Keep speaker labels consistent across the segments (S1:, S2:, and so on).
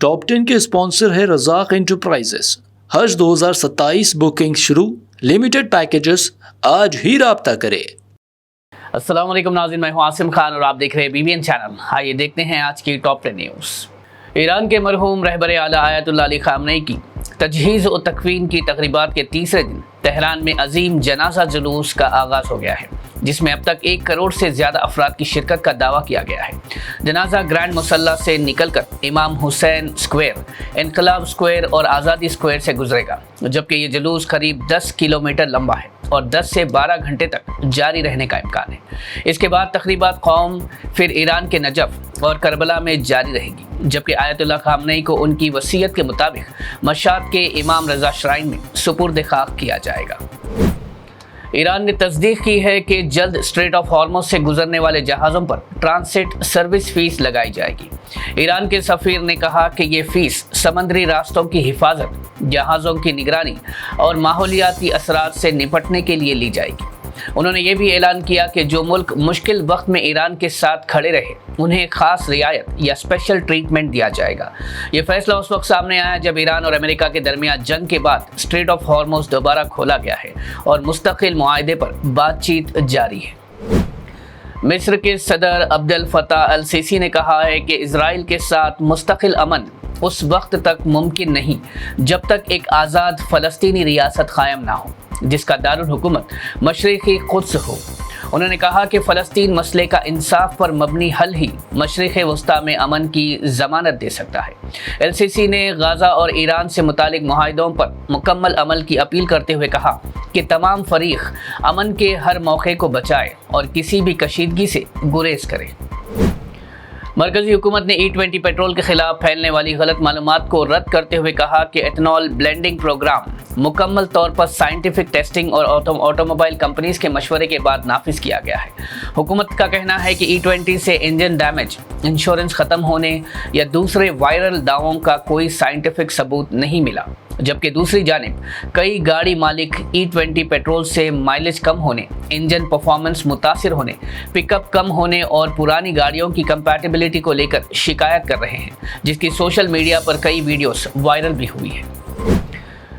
S1: Top 10 کے sponsor ہے رزاق enterprises. حج 2027 booking شروع، لمیٹڈ پیکیجز، آج ہی رابطہ کرے۔
S2: السلام علیکم ناظرین، میں ہوں عاصم خان اور آپ دیکھ رہے ہیں BBN چینل۔ آئیے دیکھتے ہیں آج کی ٹاپ 10 نیوز۔ ایران کے مرحوم رہبر اعلیٰ آیت اللہ علی خامنئی کی تجہیز و تکفین کی تقریبات کے تیسرے دن تہران میں عظیم جنازہ جلوس کا آغاز ہو گیا ہے، جس میں اب تک 1 کروڑ سے زیادہ افراد کی شرکت کا دعویٰ کیا گیا ہے۔ جنازہ گرینڈ مسلح سے نکل کر امام حسین اسکوائر، انقلاب اسکوائر اور آزادی اسکوائر سے گزرے گا، جبکہ یہ جلوس قریب 10 کلومیٹر لمبا ہے اور 10 سے 12 گھنٹے تک جاری رہنے کا امکان ہے۔ اس کے بعد تقریبات قوم پھر ایران کے نجف اور کربلا میں جاری رہے گی، جبکہ آیت اللہ خامنئی کو ان کی وصیت کے مطابق مشہد کے امام رضا شرائن میں سپرد خاک کیا جائے گا۔ ایران نے تصدیق کی ہے کہ جلد اسٹریٹ آف ہارمز سے گزرنے والے جہازوں پر ٹرانزٹ سروس فیس لگائی جائے گی۔ ایران کے سفیر نے کہا کہ یہ فیس سمندری راستوں کی حفاظت، جہازوں کی نگرانی اور ماحولیاتی اثرات سے نپٹنے کے لیے لی جائے گی۔ انہوں نے یہ بھی اعلان کیا کہ جو ملک مشکل وقت میں ایران کے ساتھ کھڑے رہے انہیں خاص رعایت یا اسپیشل ٹریٹمنٹ دیا جائے گا۔ یہ فیصلہ اس وقت سامنے آیا جب ایران اور امریکہ کے درمیان جنگ کے بعد اسٹریٹ آف ہارمز دوبارہ کھولا گیا ہے اور مستقل معاہدے پر بات چیت جاری ہے۔ مصر کے صدر عبد الفتاح السیسی نے کہا ہے کہ اسرائیل کے ساتھ مستقل امن اس وقت تک ممکن نہیں جب تک ایک آزاد فلسطینی ریاست قائم نہ ہو جس کا دارالحکومت مشرقی قدس ہو۔ انہوں نے کہا کہ فلسطین مسئلے کا انصاف پر مبنی حل ہی مشرق وسطیٰ میں امن کی ضمانت دے سکتا ہے۔ السیسی نے غزہ اور ایران سے متعلق معاہدوں پر مکمل عمل کی اپیل کرتے ہوئے کہا کہ تمام فریق امن کے ہر موقع کو بچائے اور کسی بھی کشیدگی سے گریز کرے۔ مرکزی حکومت نے E20 پیٹرول کے خلاف پھیلنے والی غلط معلومات کو رد کرتے ہوئے کہا کہ ایتھنول بلینڈنگ پروگرام مکمل طور پر سائنٹیفک ٹیسٹنگ اور آٹوموبائل کمپنیز کے مشورے کے بعد نافذ کیا گیا ہے۔ حکومت کا کہنا ہے کہ E20 سے انجن ڈیمیج، انشورنس ختم ہونے یا دوسرے وائرل دعووں کا کوئی سائنٹیفک ثبوت نہیں ملا، جبکہ دوسری جانب کئی گاڑی مالک E20 پیٹرول سے مائلیج کم ہونے، انجن پرفارمنس متاثر ہونے، پک اپ کم ہونے اور پرانی گاڑیوں کی کمپیٹیبلٹی کو لے کر شکایت کر رہے ہیں، جس کی سوشل میڈیا پر کئی ویڈیوز وائرل بھی ہوئی ہیں۔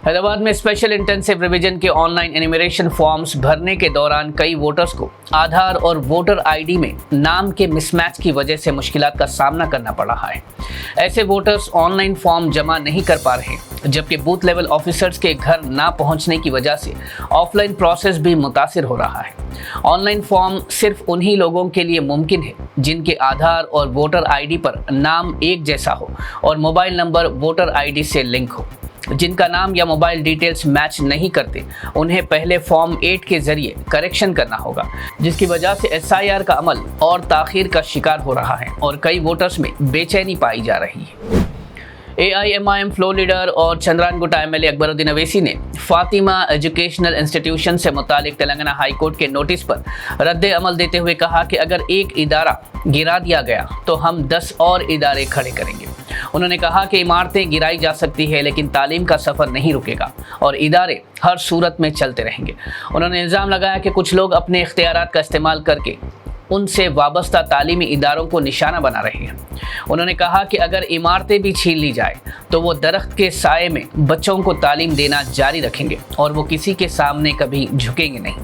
S2: حیدرآباد میں اسپیشل انٹینسو ریویژن کے آن لائن انیمیشن فارمز بھرنے کے دوران کئی ووٹرز کو آدھار اور ووٹر ID میں نام کے مس میچ کی وجہ سے مشکلات کا سامنا کرنا پڑ رہا ہے۔ ایسے ووٹرز آن لائن فارم جمع نہیں کر پا رہے، جبکہ بوتھ لیول آفیسرز کے گھر نہ پہنچنے کی وجہ سے آف لائن پروسیس بھی متاثر ہو رہا ہے۔ آن لائن فارم صرف انہی لوگوں کے لیے ممکن ہے جن کے آدھار اور ووٹر ID پر نام ایک جیسا ہو اور موبائل نمبر ووٹر ID سے لنک ہو۔ جن کا نام یا موبائل ڈیٹیلز میچ نہیں کرتے انہیں پہلے فارم 8 کے ذریعے کریکشن کرنا ہوگا، جس کی وجہ سے SIR کا عمل اور تاخیر کا شکار ہو رہا ہے اور کئی ووٹرز میں بے چینی پائی جا رہی ہے۔ AIMIM فلور لیڈر اور چندران گٹا MLA اکبر الدین اویسی نے فاطمہ ایجوکیشنل انسٹیٹیوشن سے متعلق تلنگانہ ہائی کورٹ کے نوٹس پر رد عمل دیتے ہوئے کہا کہ اگر ایک ادارہ گرا دیا گیا تو ہم 10 اور ادارے کھڑے کریں گے۔ انہوں نے کہا کہ عمارتیں گرائی جا سکتی ہے لیکن تعلیم کا سفر نہیں رکے گا اور ادارے ہر صورت میں چلتے رہیں گے۔ انہوں نے الزام لگایا کہ کچھ لوگ اپنے اختیارات کا استعمال کر کے ان سے وابستہ تعلیمی اداروں کو نشانہ بنا رہے ہیں۔ انہوں نے کہا کہ اگر عمارتیں بھی چھین لی جائے تو وہ درخت کے سائے میں بچوں کو تعلیم دینا جاری رکھیں گے اور وہ کسی کے سامنے کبھی جھکیں گے نہیں۔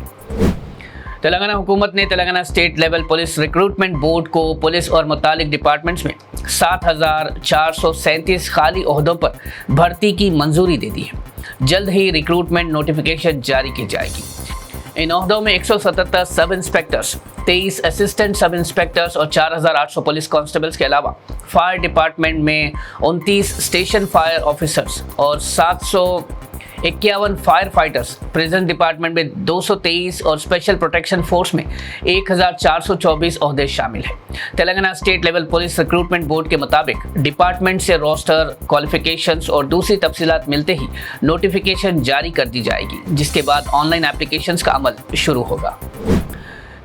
S2: تلنگانہ حکومت نے Telangana state level police recruitment board کو پولیس اور متعلق ڈپارٹمنٹس میں 7,437 خالی عہدوں پر بھرتی کی منظوری دے دی ہے۔ جلد ہی ریکروٹمنٹ نوٹیفیکیشن جاری کی جائے گی۔ ان عہدوں میں 177 سب انسپیکٹرز، 23 اسسٹنٹ سب انسپیکٹرز اور 4,800 پولیس کانسٹیبلز کے علاوہ فائر ڈپارٹمنٹ میں 29 اسٹیشن فائر آفیسرز اور 751 فائر فائٹرز، پریزن ڈپارٹمنٹ میں 223 اور اسپیشل پروٹیکشن فورس میں 1,424 عہدے شامل ہیں۔ Telangana state level police recruitment board کے مطابق ڈپارٹمنٹ سے روسٹر، کوالیفیکیشنز اور دوسری تفصیلات ملتے ہی نوٹیفیکیشن جاری کر دی جائے گی، جس کے بعد آن لائن اپلیکیشنز کا عمل شروع ہوگا۔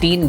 S2: 3